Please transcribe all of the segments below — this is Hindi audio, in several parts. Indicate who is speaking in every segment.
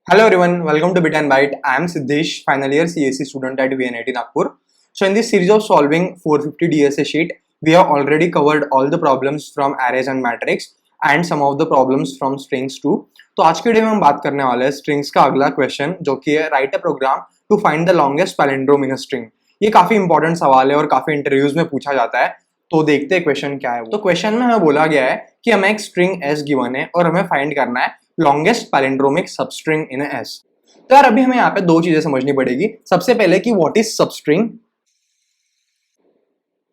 Speaker 1: Hello everyone, welcome to Bit and Byte. I am Siddesh, final year CSC student at VNIT Nagpur. So in this series of solving 450 DSA sheet, we have already covered all the problems from arrays and matrix and some of the problems from strings too. तो आज के वीडियो में हम बात करने वाले हैं स्ट्रिंग्स का अगला क्वेश्चन जो कि है write a program to find the longest palindrome in a string. ये काफी इंपॉर्टेंट सवाल है और काफी इंटरव्यूज में पूछा जाता है, तो देखते हैं क्वेश्चन क्या है। तो क्वेश्चन में हमें बोला गया है कि हमें एक स्ट्रिंग एस गिवन है और हमें फाइंड करना है लॉन्गेस्ट पैलिंड्रोमिक सबस्ट्रिंग इन एस। तो यार अभी हमें यहाँ पे दो चीजें समझनी पड़ेगी। सबसे पहले कि what is substring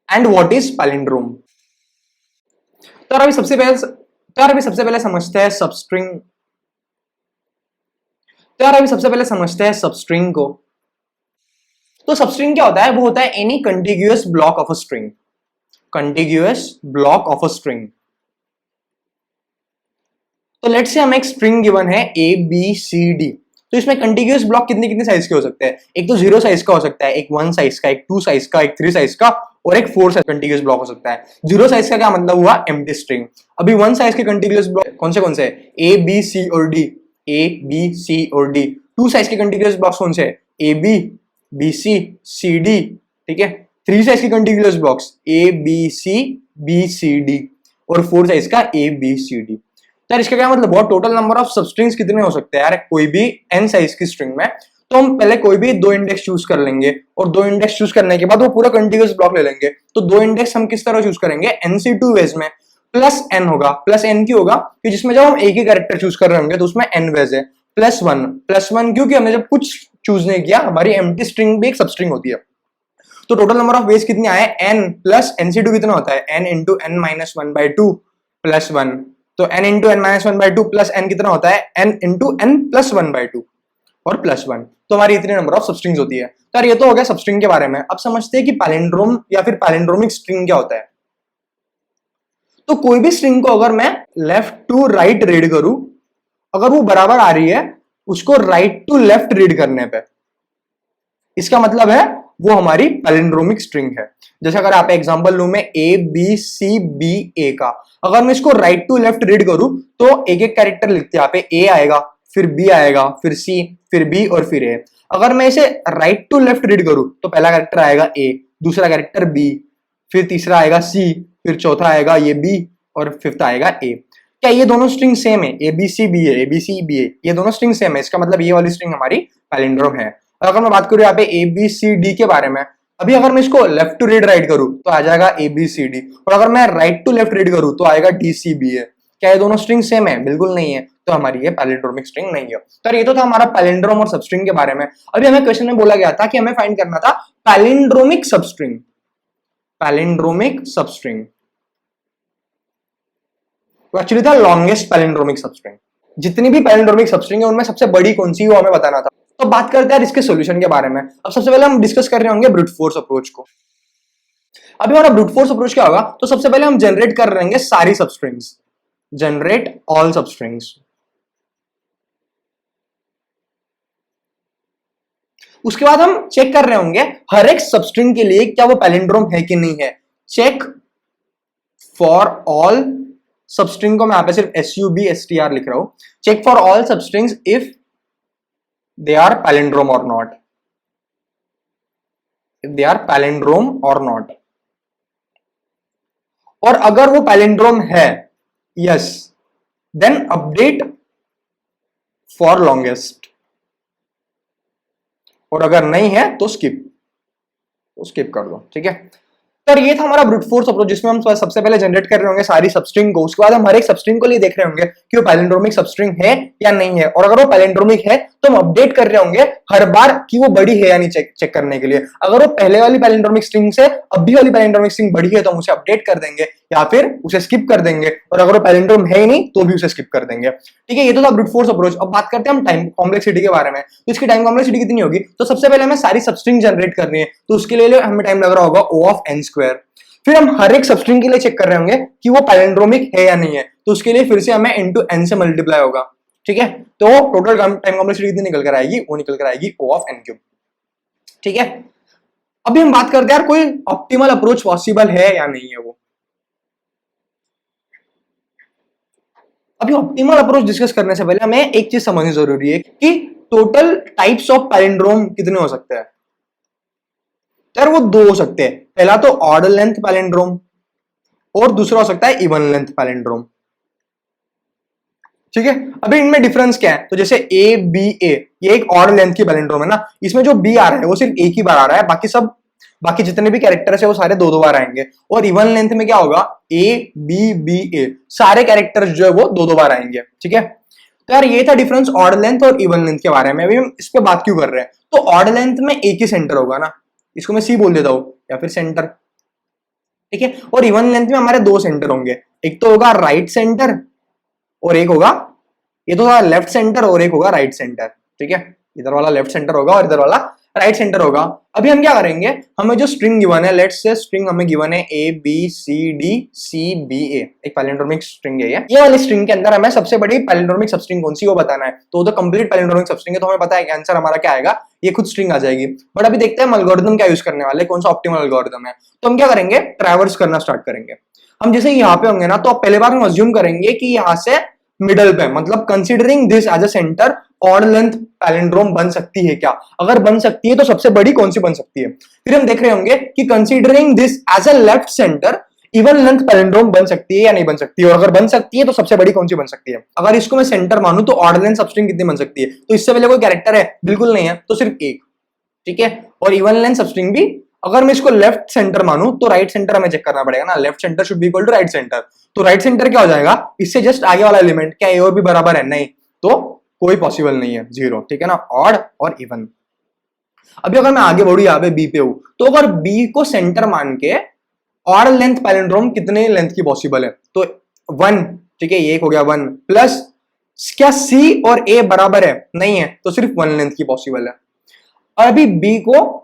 Speaker 1: and what is palindrome. तो यार अभी सबसे पहले समझते हैं सबस्ट्रिंग। तो यार अभी सबसे पहले समझते हैं सबस्ट्रिंग को। तो सबस्ट्रिंग क्या होता है? वो होता है any contiguous block of a string. Contiguous block of a string. तो लेट्स से हमें एक स्ट्रिंग गिवन है ए बी सी डी। तो इसमें कंटिग्यूअस ब्लॉक कितने कितने साइज के हो सकते हैं? एक तो 0 साइज का हो सकता है, एक 1 साइज का, एक 2 साइज का, एक 3 साइज का और एक 4 साइज कंटिग्यूअस ब्लॉक हो सकता है। 0 साइज का क्या मतलब हुआ? Empty string. अभी 1 साइज के कंटिग्यूअस ब्लॉक कौन से है? ए बी सी और डी, ए बी सी और डी। 2 साइज के कंटिग्यूअस ब्लॉक्स कौन से है? A B, B C, C D. ठीक है। 3 साइज के contiguous blocks A B C D और 4 साइज का ए बी सी डी। यार इसका क्या मतलब हुआ? टोटल नंबर ऑफ सबस्ट्रिंग्स कितने हो सकते हैं यार कोई भी n साइज की स्ट्रिंग में? तो हम पहले कोई भी 2 इंडेक्स चूज कर लेंगे और 2 इंडेक्स चूज करने के बाद वो पूरा कंटिग्यूअस ब्लॉक ले लेंगे। तो 2 इंडेक्स हम किस तरह चूज करेंगे? nc2 वेज में। प्लस n होगा। प्लस n क्यों होगा? कि जिसमें जब हम एक ही कैरेक्टर चूज कर रहे होंगे तो उसमें n वेज है। प्लस वन क्योंकि हमने जब कुछ चूज नहीं किया, हमारी एम्प्टी स्ट्रिंग भी एक सबस्ट्रिंग होती है। तो टोटल नंबर ऑफ वेज कितनी आए? n प्लस nc2 कितना होता है? n into n minus 1/2 plus 1। तो n into n minus 1/2 plus n कितना होता है? n इंटू n प्लस 1/2 और प्लस 1। तो हमारी इतने नंबर ऑफ सबस्ट्रिंग्स होती है। तो यार ये तो हो गया सबस्ट्रिंग के बारे में। अब समझते हैं कि पैलिंड्रोम या फिर पैलिंड्रोमिक स्ट्रिंग क्या होता है। तो कोई भी स्ट्रिंग को अगर मैं लेफ्ट टू राइट रीड करूं, अगर वो बराबर आ रही है उसको राइट टू लेफ्ट रीड करने पे, इसका मतलब है वो हमारी पैलिंड्रोमिक स्ट्रिंग है। जैसे अगर आप एग्जांपल लूं मैं ए बी सी बी ए का, अगर मैं इसको राइट टू लेफ्ट रीड करूं तो एक एक कैरेक्टर लिखते हैं। यहाँ पे ए आएगा, फिर बी आएगा, फिर सी, फिर बी और फिर ए। अगर मैं इसे राइट टू लेफ्ट रीड करूं तो पहला कैरेक्टर आएगा ए, दूसरा कैरेक्टर बी, फिर तीसरा आएगा सी, फिर चौथा आएगा ये बी और फिफ्थ आएगा ए। क्या ये दोनों स्ट्रिंग सेम है? A B C B A, A B C B A, ये दोनों स्ट्रिंग सेम है। इसका मतलब ये वाली स्ट्रिंग हमारी पैलिंड्रोम है। अगर मैं बात करूं यहाँ पे ए बी सी डी के बारे में, अभी अगर मैं इसको लेफ्ट टू रीड राइट करूं तो आ जाएगा ए बी सी डी, और अगर मैं राइट टू लेफ्ट रीड करूं तो आएगा डी सी बी ए। क्या ये दोनों स्ट्रिंग सेम है? बिल्कुल नहीं है। तो हमारी ये पैलिंड्रोमिक स्ट्रिंग नहीं है। तो ये तो था हमारा पैलिंड्रोम और सबस्ट्रिंग के बारे में। अभी हमें क्वेश्चन में बोला गया था कि हमें फाइंड करना था palindromic substring. Palindromic substring actually था लॉन्गेस्ट पैलिंड्रोमिक सबस्ट्रिंग। जितनी भी पैलिंड्रोमिक सबस्ट्रिंग है उनमें सबसे बड़ी कौन सी है वो हमें बताना था। तो बात करते हैं इसके सॉल्यूशन के बारे में। अब सबसे पहले हम डिस्कस कर रहे होंगे ब्रूट फोर्स अप्रोच को। अभी हमारा ब्रूट फोर्स अप्रोच क्या होगा? तो सबसे पहले हम जनरेट कर रहे होंगे सारी सबस्ट्रिंग्स, जनरेट ऑल सबस्ट्रिंग्स। उसके बाद हम चेक कर रहे होंगे हर एक सबस्ट्रिंग के लिए क्या वो पैलिंड्रोम है कि नहीं है। चेक फॉर ऑल सबस्ट्रिंग को मैं यहां पे सिर्फ SUBSTR लिख रहा हूं। Check for all substrings if they are palindrome or not, if they are palindrome or not। और अगर वो पैलिंड्रोम है, yes, then update for longest, और अगर नहीं है तो स्किप कर दो। ठीक है। तो ये था हमारा ब्रूट फोर्स अप्रोच, जिसमें हम सबसे पहले जनरेट कर रहे होंगे सारी सबस्ट्रिंग को। उसके बाद हम हर एक सबस्ट्रिंग को लिए देख रहे होंगे कि वो पैलिंड्रोमिक सबस्ट्रिंग है या नहीं है, और अगर वो पैलिंड्रोमिक है तो हम अपडेट कर रहे होंगे हर बार कि वो बड़ी है या नहीं चेक करने के लिए। अगर वो पहले वाली पैलिंड्रोमिक स्ट्रिंग से अभी वाली पैलिंड्रोमिक स्ट्रिंग बड़ी है तो हम उसे अपडेट कर देंगे या फिर उसे स्किप कर देंगे, और अगर वो पैलिंड्रोम है ही नहीं तो भी उसे स्किप कर देंगे। ठीक है। ये तो था ब्रूट फोर्स अप्रोच। अब बात करते हैं हम टाइम कॉम्प्लेक्सिटी के बारे में। तो इसकी टाइम कॉम्प्लेक्सिटी कितनी होगी? तो सबसे पहले हमें सारी सबस्ट्रिंग जनरेट करनी है, तो उसके लिए हमें टाइम लग रहा होगा O ऑफ n स्क्वायर। फिर हम हर एक सबस्ट्रिंग के लिए चेक कर रहे होंगे कि वो पैलिंड्रोमिक है या नहीं है, तो उसके लिए फिर से हमें इंटू n से मल्टीप्लाई होगा। ठीक है। तो टोटल टाइम कॉम्प्लेक्सिटी कितनी निकल कर आएगी? वो निकल कर आएगी O ऑफ n क्यूब। ठीक है। अभी हम बात करते हैं यार कोई ऑप्टिमल अप्रोच पॉसिबल है या नहीं है वो। अभी ऑप्टिमल अप्रोच डिस्कस करने से पहले हमें एक चीज समझनी जरूरी है कि टोटल टाइप्स ऑफ पैलिंड्रोम कितने हो सकते हैं। यार वो दो हो सकते हैं, पहला तो ऑड लेंथ पैलिंड्रोम और दूसरा हो सकता है इवन लेंथ पैलिंड्रोम। ठीक है, अभी इनमें डिफरेंस क्या है? तो जैसे ए बी ए, ये एक ऑड लेंथ की पैलिंड्रोम है ना, इसमें जो बी आ रहा है वो सिर्फ एक ही बार आ रहा है, बाकी जितने भी कैरेक्टर्स है वो सारे दो दो बार आएंगे। और इवन लेंथ में क्या होगा, ए बी बी ए, सारे कैरेक्टर्स जो है वो दो दो बार आएंगे। ठीक है, तो यार ये था डिफरेंस ऑड लेंथ और इवन लेंथ के बारे में। अभी हम इस पे बात क्यों कर रहे हैं? तो ऑड लेंथ में एक ही सेंटर होगा ना, इसको मैं सी बोल देता हूं या फिर सेंटर। ठीक है, और इवन लेंथ में हमारे दो सेंटर होंगे, एक तो होगा राइट सेंटर और एक होगा, ये तो होगा लेफ्ट सेंटर और एक होगा राइट सेंटर। ठीक है, इधर वाला लेफ्ट सेंटर होगा और इधर वाला राइट सेंटर होगा। अभी हम क्या करेंगे, हमें जो स्ट्रिंग गिवन है, लेट्स से स्ट्रिंग हमें गिवन है A B C D C B A, एक पैलिंड्रोमिक स्ट्रिंग है ये वाली स्ट्रिंग के अंदर हमें सबसे बड़ी पैलिंड्रोमिक सबस्ट्रिंग कौन सी वो बताना है। तो कंप्लीट पैलिंड्रोमिक सबस्ट्रिंग है, तो हमें पता है कि आंसर हमारा क्या आएगा, ये खुद स्ट्रिंग आ जाएगी। बट अभी देखते हैं हम एल्गोरिथम क्या यूज करने वाले, कौन सा ऑप्टिमल एल्गोरिथम है। तो हम क्या करेंगे, ट्रैवर्स करना स्टार्ट करेंगे। हम जैसे यहाँ पे होंगे ना, तो पहले बार हम अज्यूम करेंगे कि यहाँ से मिडल पे, मतलब considering this as a centre, odd length palindrome बन सकती है क्या? अगर बन सकती है तो सबसे बड़ी कौन सी बन सकती है? फिर हम देख रहे होंगे कि considering this as a left centre, even length palindrome बन सकती है या नहीं बन सकती है, और अगर बन सकती है तो सबसे बड़ी कौन सी बन सकती है। अगर इसको मैं सेंटर मानूं तो ऑड लेंथ सबस्ट्रिंग कितनी बन सकती है? तो इससे पहले कोई कैरेक्टर है? बिल्कुल नहीं है, तो सिर्फ एक। ठीक है, और इवन लेंथ सबस्ट्रिंग भी अगर मैं इसको लेफ्ट सेंटर मानूं तो राइट सेंटर हमें चेक करना पड़ेगा ना, left centre should be equal to right centre. तो राइट सेंटर क्या हो जाएगा, इससे जस्ट आगे वाला एलिमेंट, क्या ए और बी बराबर है? नहीं, तो कोई पॉसिबल नहीं है, जीरो। ठीक है ना, ऑड और इवन। अभी अगर मैं आगे बढ़ू यहाँ पे बी पे हूं, तो अगर बी को सेंटर मान के ऑड लेंथ पैलिंड्रोम कितने लेंथ की पॉसिबल है? तो 1। ठीक है, ये एक हो गया 1 प्लस, क्या सी और ए बराबर है? नहीं है, तो सिर्फ 1 लेंथ की पॉसिबल है। और अभी बी को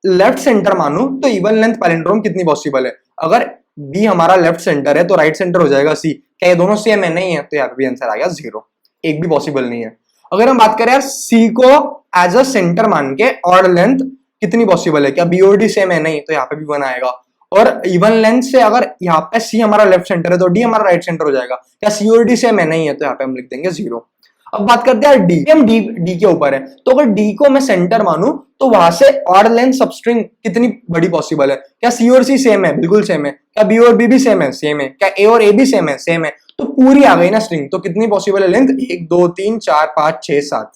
Speaker 1: लेफ्ट सेंटर मानू तो इवन लेंथ पैलिंड्रोम कितनी पॉसिबल है? अगर बी हमारा लेफ्ट सेंटर है तो राइट सेंटर हो जाएगा सी, क्या ये दोनों सेम है? नहीं है, तो यहाँ भी आंसर आ गया 0, एक भी पॉसिबल नहीं है। अगर हम बात करें यार सी को एज अ सेंटर मान के ऑड लेंथ कितनी पॉसिबल है, क्या बी और डी सेम है? नहीं, तो यहाँ पे भी 1 आएगा। और इवन लेंथ से अगर यहाँ पे सी हमारा लेफ्ट सेंटर है तो डी हमारा राइट सेंटर हो जाएगा, क्या सी और डी सेम है? नहीं है, तो यहाँ पे हम लिख देंगे 0। अब बात करते हैं डी, हम डी के ऊपर है, तो अगर डी को मैं सेंटर मानूं तो वहां से ऑड लेंथ सबस्ट्रिंग कितनी बड़ी पॉसिबल है? क्या सी और सी सेम है? बिल्कुल सेम है। क्या बी और बी भी सेम है? सेम है। क्या ए और ए भी सेम है? सेम है। तो पूरी आ गई ना स्ट्रिंग, तो कितनी पॉसिबल है लेंथ? 1 2 3 4 5 6 7।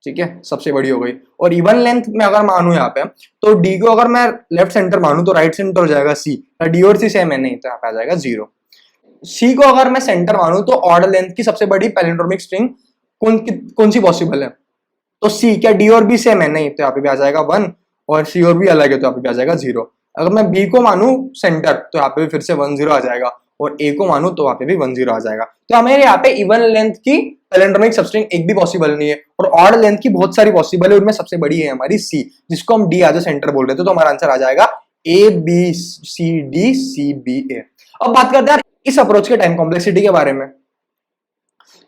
Speaker 1: ठीक है, सबसे बड़ी हो गई। और इवन लेंथ में अगर मानू यहाँ पे, तो डी को अगर मैं लेफ्ट सेंटर मानू तो राइट सेंटर हो जाएगा सी, डी और सी सेम है? नहीं, तो यहाँ पे आ जाएगा 0। सी को अगर मैं सेंटर मानू तो ऑड लेंथ की सबसे बड़ी पैलिंड्रोमिक स्ट्रिंग कौन सी पॉसिबल है? तो सी, क्या डी और बी सेम है? नहीं, तो यहाँ पे भी आ जाएगा 1, और सी और बी अलग है तो यहाँ पे भी आ जाएगा 0। अगर मैं बी को मानू सेंटर तो यहाँ पे भी फिर से 1 0 आ जाएगा, और ए को मानू तो वहां पे भी 1 0 आ जाएगा। तो हमें यहाँ पे इवन लेंथ की पैलिंड्रोमिक सबस्ट्रिंग एक भी पॉसिबल नहीं है, और ऑड लेंथ की बहुत सारी पॉसिबल है, उनमें सबसे बड़ी है हमारी सी, जिसको हम डी एज अ सेंटर बोल रहे थे। तो हमारा आंसर आ जाएगा A B C D C B A. अब बात करते हैं इस अप्रोच के टाइम कॉम्प्लेक्सिटी के बारे में।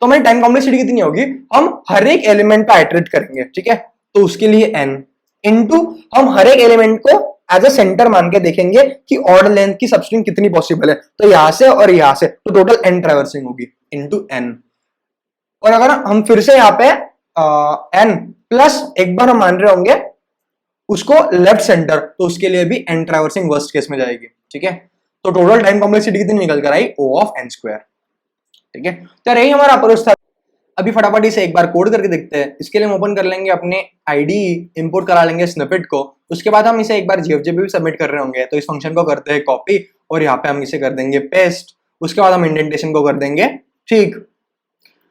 Speaker 1: तो हमारी टाइम कॉम्प्लेक्सिटी कितनी होगी, हम हर एक एलिमेंट का आइटरेट करेंगे। ठीक है, तो उसके लिए n इनटू हम हर एक एलिमेंट को एज अ सेंटर मान के देखेंगे कि ऑड लेंथ की सबस्ट्रिंग कितनी पॉसिबल है, तो यहां से और यहां से, तो टोटल n ट्रैवर्सिंग होगी इनटू n। और अगर हम फिर से यहाँ पे n प्लस एक बार हम मान रहे होंगे उसको लेफ्ट सेंटर, तो उसके लिए भी n ट्रैवर्सिंग वर्स्ट केस में जाएगी। ठीक है, तो टोटल टाइम कॉम्प्लेक्सिटी कितनी निकल कर आई, O ऑफ n स्क्वायर। ठीक है, तो यही हमारा अप्रोच था। अभी फटाफट इसे एक बार कोड करके देखते हैं। इसके लिए हम ओपन कर लेंगे अपने आईडी, इंपोर्ट करा लेंगे स्निपेट को, उसके बाद हम इसे एक बार जीएफजे पे भी सबमिट कर रहे होंगे। तो इस फंक्शन को करते हैं कॉपी, और यहाँ पे हम इसे कर देंगे पेस्ट, उसके बाद हम इंडेंटेशन को कर देंगे ठीक।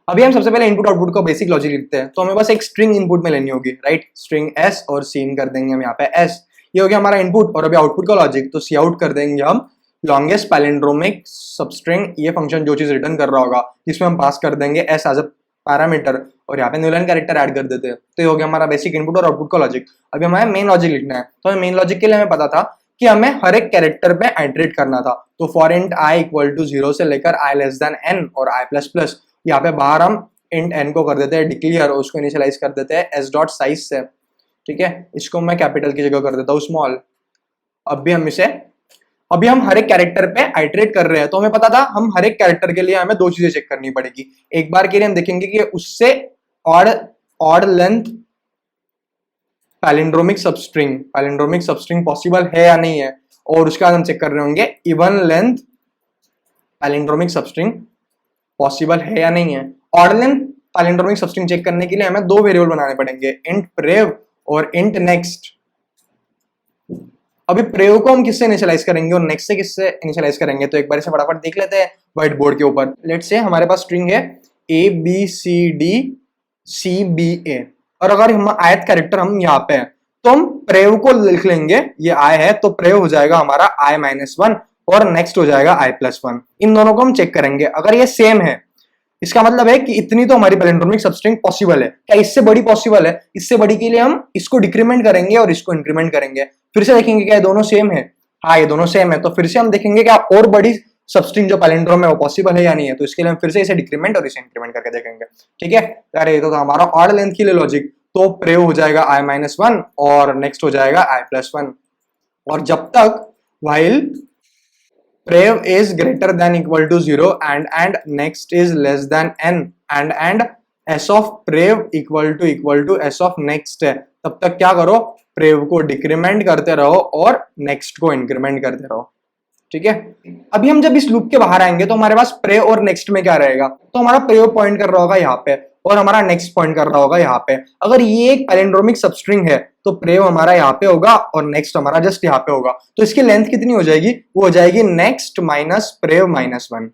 Speaker 1: अभी हम सबसे पहले इनपुट आउटपुट को बेसिक लॉजिक लिखते हैं। तो हमें बस एक स्ट्रिंग इनपुट में लेनी होगी, राइट, स्ट्रिंग एस और सीन कर देंगे हम यहाँ पे एस, ये हो गया हमारा इनपुट। और अभी आउटपुट का लॉजिक, तो सी आउट कर देंगे हम लॉन्गेस्ट पैलिंड्रोमिक सबस्ट्रिंग, ये फंक्शन जो चीज रिटर्न कर रहा होगा, जिसमें हम पास कर देंगे एस एज अ पैरामीटर, और यहाँ पे न्यूलन कैरेक्टर ऐड कर देते हैं। तो ये हो गया हमारा बेसिक इनपुट और आउटपुट का लॉजिक। अभी हमारा मेन लॉजिक लिखना है। तो मेन लॉजिक के लिए हमें पता था कि हमें हर एक कैरेक्टर पे आइटरेट करना था। तो for int I equal to 0 से लेकर आई लेस देन n और आई प्लस प्लस, यहाँ पे बाहर हम इंट n को कर देते हैं डिक्लेयर, और उसको इनिशियलाइज कर देते हैं एस डॉट साइज से। ठीक है, इसको मैं कैपिटल की जगह कर देता हूँ स्मॉल। अब भी हम इसे अभी हम हर एक कैरेक्टर पे आइटरेट कर रहे हैं, तो हमें पता था हम हर एक कैरेक्टर के लिए हमें दो चीजें चेक करनी पड़ेगी। एक बार के लिए हम देखेंगे कि उससे odd length palindromic substring possible है या नहीं है, और उसके बाद हम चेक कर रहे होंगे even length palindromic substring possible है या नहीं है। Odd length palindromic substring check करने के लिए हमें दो वेरिएबल बनाने पड़ेंगे, इंट प्रेव और इंट नेक्स्ट। अभी प्रेव को हम किससे इनिशियलाइज करेंगे और नेक्स्ट से किससे इनिशियलाइज करेंगे, तो एक बार इसे फटाफट देख लेते हैं व्हाइट बोर्ड के ऊपर। लेट्स से हमारे पास स्ट्रिंग है A B C D C B A, और अगर हम आयत कैरेक्टर हम यहाँ पे हैं तो हम प्रेव को लिख लेंगे, ये आई है तो प्रेव हो जाएगा हमारा i-1 और नेक्स्ट हो जाएगा i+1। इन दोनों को हम चेक करेंगे, अगर ये सेम है इसका मतलब है कि इतनी तो हमारी पैलिंड्रोमिक सबस्ट्रिंग पॉसिबल है। क्या इससे बड़ी पॉसिबल है? इससे बड़ी के लिए हम इसको डिक्रीमेंट करेंगे और इसको इंक्रीमेंट करेंगे, फिर से देखेंगे क्या ये दोनों सेम है। हाँ ये दोनों सेम है, तो फिर से हम देखेंगे क्या और बड़ी सबस्ट्रिंग जो पैलिंड्रोम है वो पॉसिबल है या नहीं है, तो इसके लिए हम फिर से इसे डिक्रीमेंट और इसे इंक्रीमेंट करके देखेंगे। ठीक है, अरे ये तो हमारा ऑड लेंथ के लिए लॉजिक, तो प्रेव हो जाएगा i-1 और नेक्स्ट हो जाएगा i+1। और जब तक while prev is greater than equal to 0 and next is less than n and s of prev equal to s of next है, तब तक क्या करो, प्रेव को डिक्रीमेंट करते रहो और नेक्स्ट को इंक्रीमेंट करते रहो। ठीक है, अभी हम जब इस लूप के बाहर आएंगे तो हमारे पास प्रेव और नेक्स्ट में क्या रहेगा, तो हमारा प्रेव पॉइंट कर रहा होगा यहाँ पे और हमारा नेक्स्ट पॉइंट कर रहा होगा यहाँ पे। अगर ये एक पैलिंड्रोमिक सबस्ट्रिंग है तो प्रेव हमारा यहाँ पे होगा और नेक्स्ट हमारा जस्ट यहाँ पे होगा, तो इसकी लेंथ कितनी हो जाएगी, वो हो जाएगी नेक्स्ट माइनस प्रेव -1।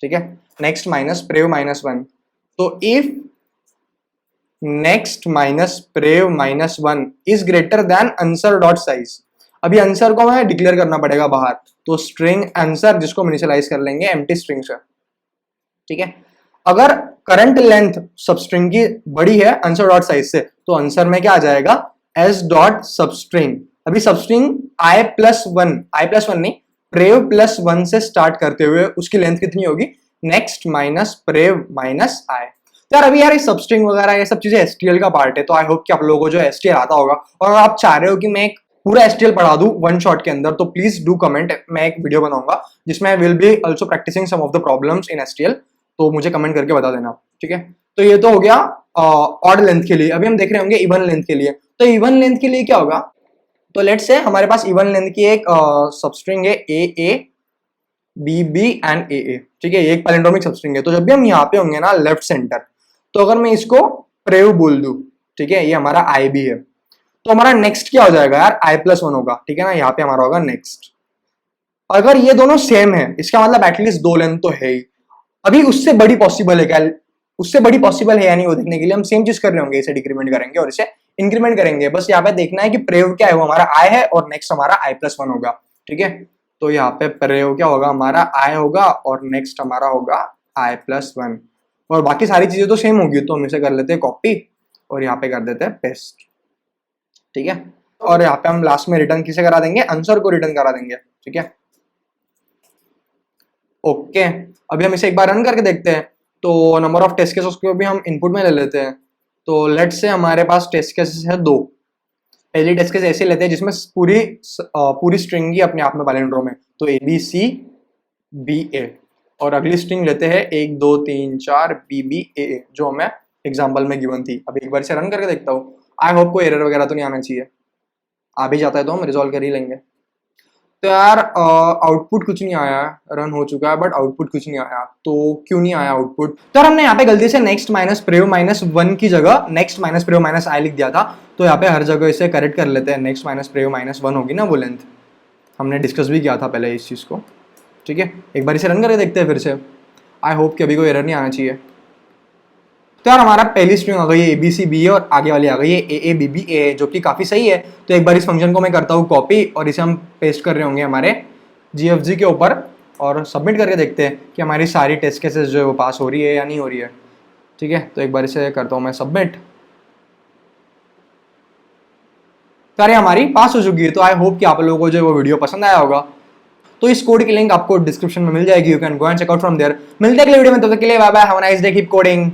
Speaker 1: ठीक है, नेक्स्ट माइनस प्रेव -1। तो if next minus prev -1 is greater than answer dot size, अभी आंसर को हमें डिक्लेयर करना पड़ेगा बाहर, तो स्ट्रिंग आंसर जिसको हम इनिशियलाइज कर लेंगे एम्प्टी स्ट्रिंग से। ठीक है, अगर करंट लेंथ सबस्ट्रिंग की बड़ी है आंसर डॉट साइज से, तो आंसर में क्या आ जाएगा एस डॉट सबस्ट्रिंग। अभी सबस्ट्रिंग i+1 नहीं, प्रेव +1 से स्टार्ट करते हुए उसकी लेंथ कितनी होगी, नेक्स्ट माइनस प्रेव माइनस आई। यार अभी यार ये सबस्ट्रिंग वगैरह ये सब चीजें एसटीएल का पार्ट है, तो आई होप कि आप लोगों को जो एसटीएल आता होगा, और अगर आप चाह रहे हो कि मैं एक पूरा एसटीएल पढ़ा दूं वन शॉट के अंदर, तो प्लीज डू कमेंट। मैं एक वीडियो बनाऊंगा जिसमें I will be also practising some of the problems in STL, तो मुझे कमेंट करके बता देना। ठीक है, तो ये तो हो गया ऑड लेंथ के लिए। अभी हम देख रहे होंगे इवन लेंथ के लिए, तो इवन लेंथ के लिए क्या होगा, तो लेट्स से हमारे पास इवन लेंथ की एक सबस्ट्रिंग है AA BB एंड AA। ठीक है, ये एक पैलिंड्रोमिक सबस्ट्रिंग है, तो जब भी हम यहाँ पे होंगे ना लेफ्ट सेंटर, तो अगर मैं इसको प्रेव बोल दूं, ठीक है, ये हमारा IB है, तो हमारा नेक्स्ट क्या हो जाएगा यार, i+1 होगा। ठीक है ना, यहाँ पे हमारा होगा नेक्स्ट। अगर ये दोनों सेम है इसका मतलब एटलीस्ट दो लेंथ तो है ही। अभी उससे बड़ी पॉसिबल है क्या, उससे बड़ी पॉसिबल है या नहीं वो देखने के लिए हम सेम चीज कर रहे होंगे, इसे डिक्रीमेंट करेंगे और इसे इंक्रीमेंट करेंगे। बस यहाँ पे देखना है कि प्रेव क्या है, वो हमारा i है और नेक्स्ट हमारा i+1 होगा। ठीक है, तो यहाँ पे प्रेव क्या होगा, हमारा i होगा और नेक्स्ट हमारा होगा i+1, और बाकी सारी चीजें तो सेम होगी, तो हम इसे कर लेते हैं कॉपी और यहाँ पे कर देते हैं पेस्ट। ठीक है, और यहाँ पे हम लास्ट में रिटर्न किसे करा देंगे, आंसर को रिटर्न करा देंगे। ठीक है, ओके, अभी हम इसे एक बार रन करके देखते हैं। तो नंबर ऑफ टेस्ट केसेस को भी हम इनपुट में ले लेते हैं। तो लेट्स से हमारे पास टेस्ट केसेस है 2। पहली टेस्ट केस ऐसे लेते हैं जिसमें पूरी स्ट्रिंग ही अपने आप में पैलिंड्रोम है, तो ABCBA, और अगली स्ट्रिंग लेते हैं 1 2 3 4 BBAA जो हमें एग्जाम्पल में गिवन थी। अभी एक बार इसे रन करके देखता हूँ, आई होप कोई एरर वगैरह तो नहीं आना चाहिए, आ भी जाता है तो हम रिजॉल्व कर ही लेंगे। तो यार आउटपुट कुछ नहीं आया, रन हो चुका है बट आउटपुट कुछ नहीं आया, तो क्यों नहीं आया आउटपुट, तो हमने यहाँ पे गलती से नेक्स्ट माइनस प्रेव -1 की जगह नेक्स्ट माइनस प्रेव -i लिख दिया था। तो यहाँ पे हर जगह इसे करेक्ट कर लेते हैं, नेक्स्ट माइनस प्रेव -1 होगी ना वो लेंथ, हमने डिस्कस भी किया था पहले इस चीज़ को। ठीक है, एक बार इसे रन करके देखते हैं फिर से, आई होप कि अभी कोई एरर नहीं आना चाहिए। तो यार हमारा पहली स्ट्रिंग आ गई है ABCBA और आगे वाली आ गई है AABBA, जो कि काफ़ी सही है। तो एक बार इस फंक्शन को मैं करता हूँ कॉपी और इसे हम पेस्ट कर रहे होंगे हमारे GFG के ऊपर और सबमिट करके देखते हैं कि हमारी सारी टेस्ट केसेस जो है वो पास हो रही है या नहीं हो रही है। ठीक है, तो एक बार इसे करता हूँ मैं सबमिट, तो यार हमारी पास हो चुकी है। तो आई होप कि आप लोगों को जो वो वीडियो पसंद आया होगा। तो इस कोड की लिंक आपको डिस्क्रिप्शन में मिल जाएगी, you can go and check out from there. मिलते हैं अगले वीडियो में, तब तक के लिए bye bye, have a nice day, keep coding.